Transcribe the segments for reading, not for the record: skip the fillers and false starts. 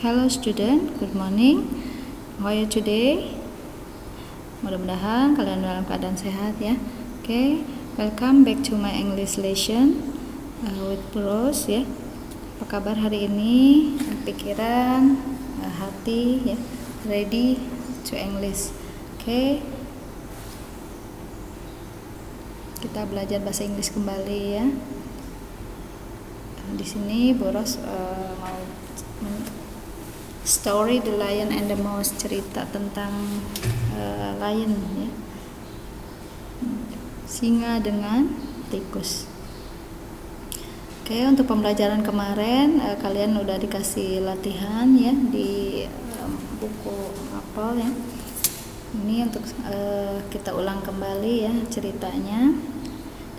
Hello student, good morning. How are you today? Mudah-mudahan kalian dalam keadaan sehat ya. Okay, welcome back to my English lesson with Rose ya. Apa kabar hari ini? Pikiran, hati ya, ready to English. Okay. Kita belajar bahasa Inggris kembali ya. Di sini Boros mau story The Lion and the Mouse, cerita tentang lion ya, singa dengan tikus. Oke, untuk pembelajaran kemarin kalian udah dikasih latihan ya di buku hafal ya. Ini untuk kita ulang kembali ya ceritanya.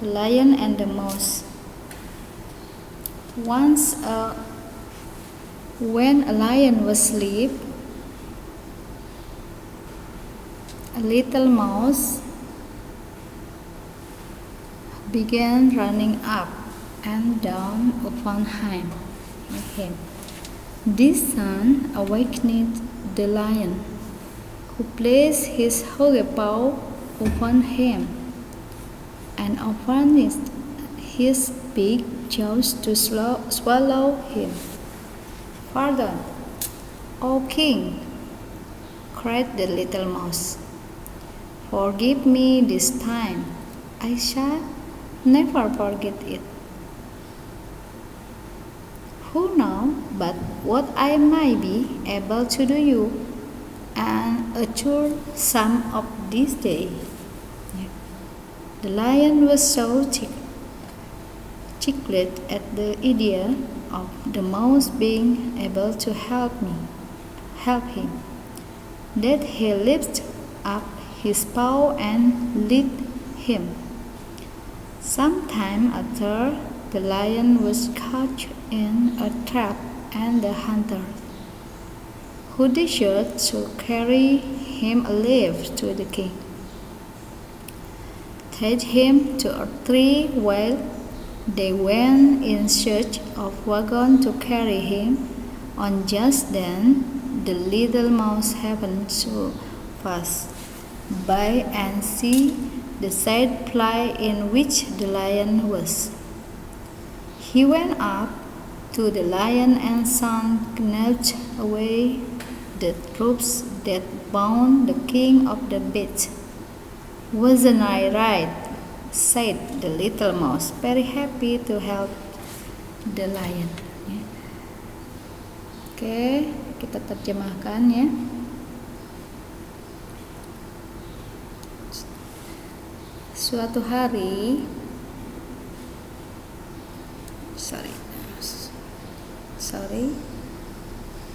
The Lion and the Mouse. Once when a lion was asleep, a little mouse began running up and down upon him. This sound awakened the lion, who placed his hungry paw upon him and opened his big jaws to swallow him. "Pardon, O King," cried the little mouse. "Forgive me this time. I shall never forget it. Who knows but what I may be able to do you and assure some of this day." The lion was so tickled at the idea of the mouse being able to help him, that he lifted up his paw and led him. Some time after, the lion was caught in a trap, and the hunter, who desired to carry him alive to the king, tied him to a tree while they went in search of a wagon to carry him on. Just then, the little mouse happened to pass by and see the sad plight in which the lion was. He went up to the lion and snatched away the ropes that bound the king of the beasts. "Wasn't I right?" said the little mouse, very happy to help the lion. Oke, kita terjemahkan ya. Suatu hari,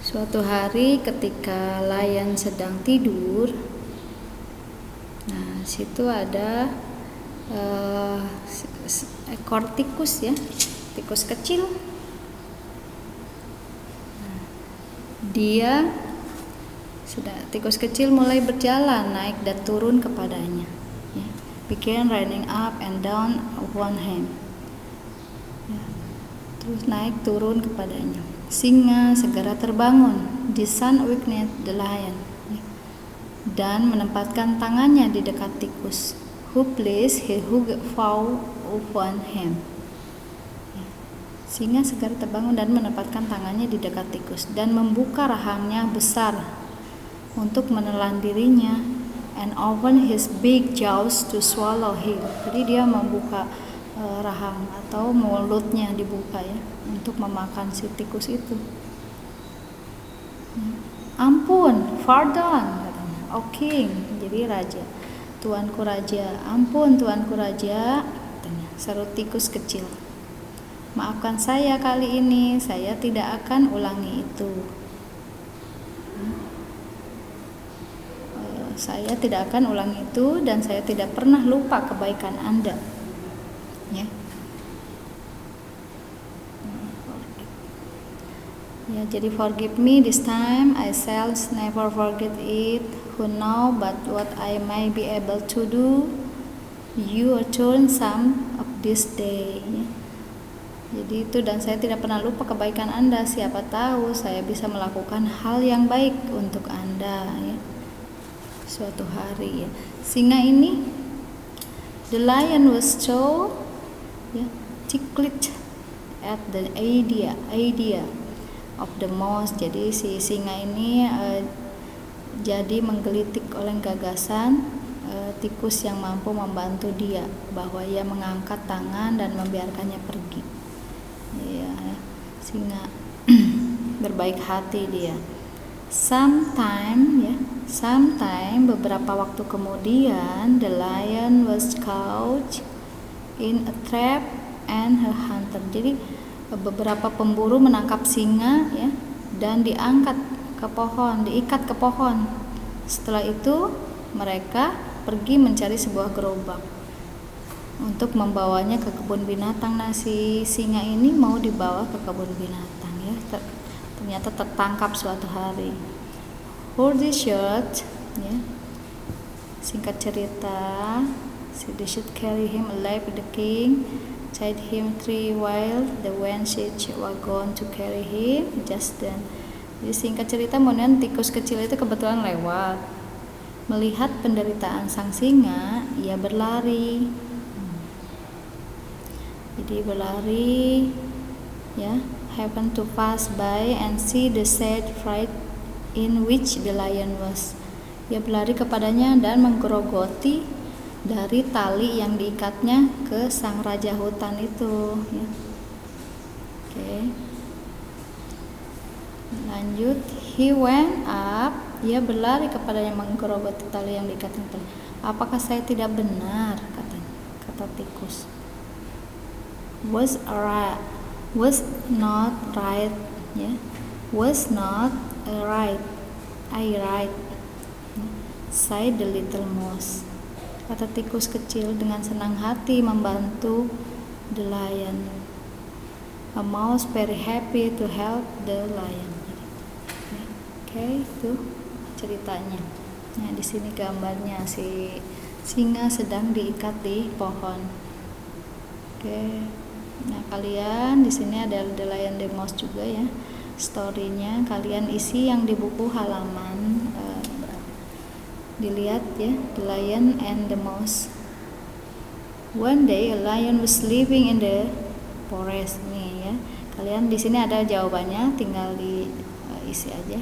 suatu hari ketika lion sedang tidur, nah situ ada ekor tikus ya, tikus kecil. Tikus kecil mulai berjalan naik dan turun kepadanya. Began running up and down upon him. Terus naik turun kepadanya. Singa segera terbangun. The sun awakened the lion, dan menempatkan tangannya di dekat tikus, who placed his hungry paw upon him. Singa segera terbangun dan menempatkan tangannya di dekat tikus dan membuka rahangnya besar untuk menelan dirinya, and open his big jaws to swallow him. Jadi dia membuka rahang atau mulutnya dibuka ya untuk memakan si tikus itu. "Ampun, pardon," katanya, "O King," jadi raja. "Tuanku raja, ampun tuanku raja," katanya, seru tikus kecil. "Maafkan saya kali ini, saya tidak akan ulangi itu. Saya tidak akan ulangi itu dan saya tidak pernah lupa kebaikan Anda." Ya, jadi "Forgive me this time, I shall never forget it. Who knows but what I may be able to do you return some of this day." Jadi itu, dan saya tidak pernah lupa kebaikan Anda. Siapa tahu saya bisa melakukan hal yang baik untuk Anda ya, suatu hari ya. Singa ini, the lion was so tickled at the idea of the mouse. Jadi si singa ini jadi menggelitik oleh gagasan tikus yang mampu membantu dia, bahwa ia mengangkat tangan dan membiarkannya pergi. Ya, singa berbaik hati dia. Sometime beberapa waktu kemudian, the lion was caught in a trap and her hunter. Jadi beberapa pemburu menangkap singa ya, dan diikat ke pohon. Setelah itu mereka pergi mencari sebuah gerobak untuk membawanya ke kebun binatang. Nah, si singa ini mau dibawa ke kebun binatang ya. Ternyata tertangkap suatu hari. For the short ya, singkat cerita, they should carry him alive to the king, tied him 3 while the wenches were going to carry him just then. Jadi singkat cerita, kemudian tikus kecil itu kebetulan lewat. Melihat penderitaan sang singa, ia berlari. Jadi berlari ya, happened to pass by and see the sad fright in which the lion was. Ia berlari kepadanya dan menggerogoti dari tali yang diikatnya ke sang raja hutan itu ya. Oke. Lanjut, he went up. Ia berlari kepadanya, menggerogoti tali yang diikatnya. Apakah saya tidak benar, kata tikus. Was not right ya. Was not right. I right, said the little mouse. Kata tikus kecil dengan senang hati membantu the lion. A mouse very happy to help the lion. Oke, itu ceritanya. Nah, di sini gambarnya si singa sedang diikat di pohon. Oke. Nah, kalian di sini ada The Lion the Mouse juga ya. Story-nya kalian isi yang di buku halaman dilihat ya, The Lion and the Mouse. One day a lion was living in the forest. Nih ya. Kalian di sini ada jawabannya, tinggal diisi aja.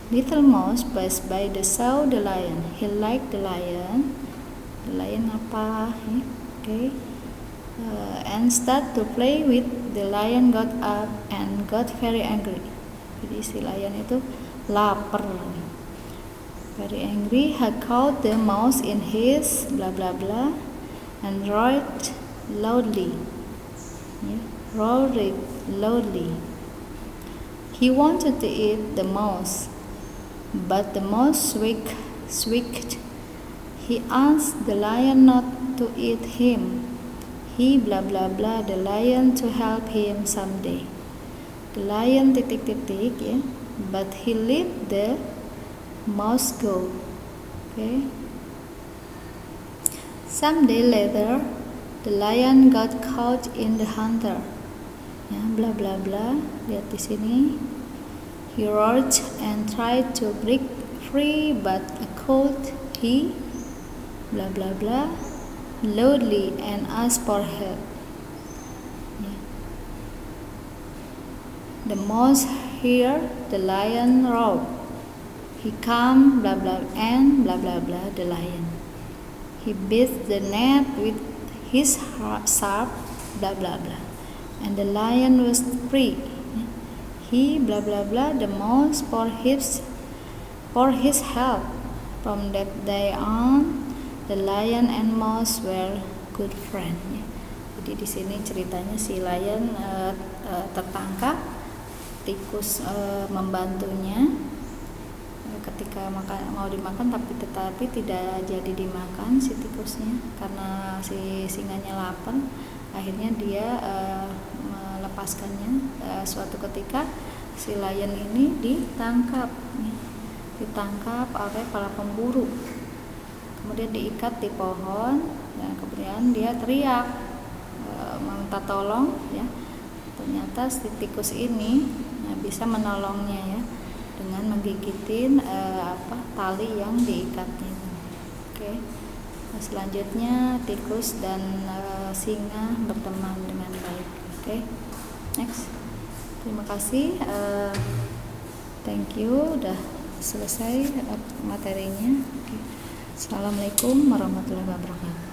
Little mouse passed by the saw the lion. He liked the lion. The lion apa? Okay. And start to play with the lion. Got up and got very angry. Jadi si lion itu lapar, very angry. He caught the mouse in his blah blah blah and roared loudly. Roared loudly. He wanted to eat the mouse, but the mouse squeaked. He asked the lion not to eat him. He blah blah blah the lion to help him someday. The lion ya, but he let the mouse go. Okay. Someday later, the lion got caught in the hunter. Ya, blah blah blah. Lihat di sini. He roared and tried to break free, but could he blah blah blah loudly and asked for help. Yeah. The mouse heard the lion roar. He came blah blah and blah blah blah the lion. He beat the net with his sharp blah blah blah, and the lion was free. He blah blah blah the mouse for his help. From that day on, the lion and mouse were good friends. Jadi di sini ceritanya si lion tertangkap, tikus membantunya ketika mau dimakan, tetapi tidak jadi dimakan si tikusnya karena si singanya lapar. Akhirnya dia melepaskannya. Suatu ketika si lion ini ditangkap oleh para pemburu, kemudian diikat di pohon, dan kemudian dia teriak meminta tolong ya. ternyata si tikus ini bisa menolongnya ya dengan menggigitin tali yang diikatnya. Oke. Nah, selanjutnya tikus dan singa berteman dengan baik. Oke. Next. Terima kasih. Thank you udah selesai materinya. Oke. Assalamualaikum warahmatullahi wabarakatuh.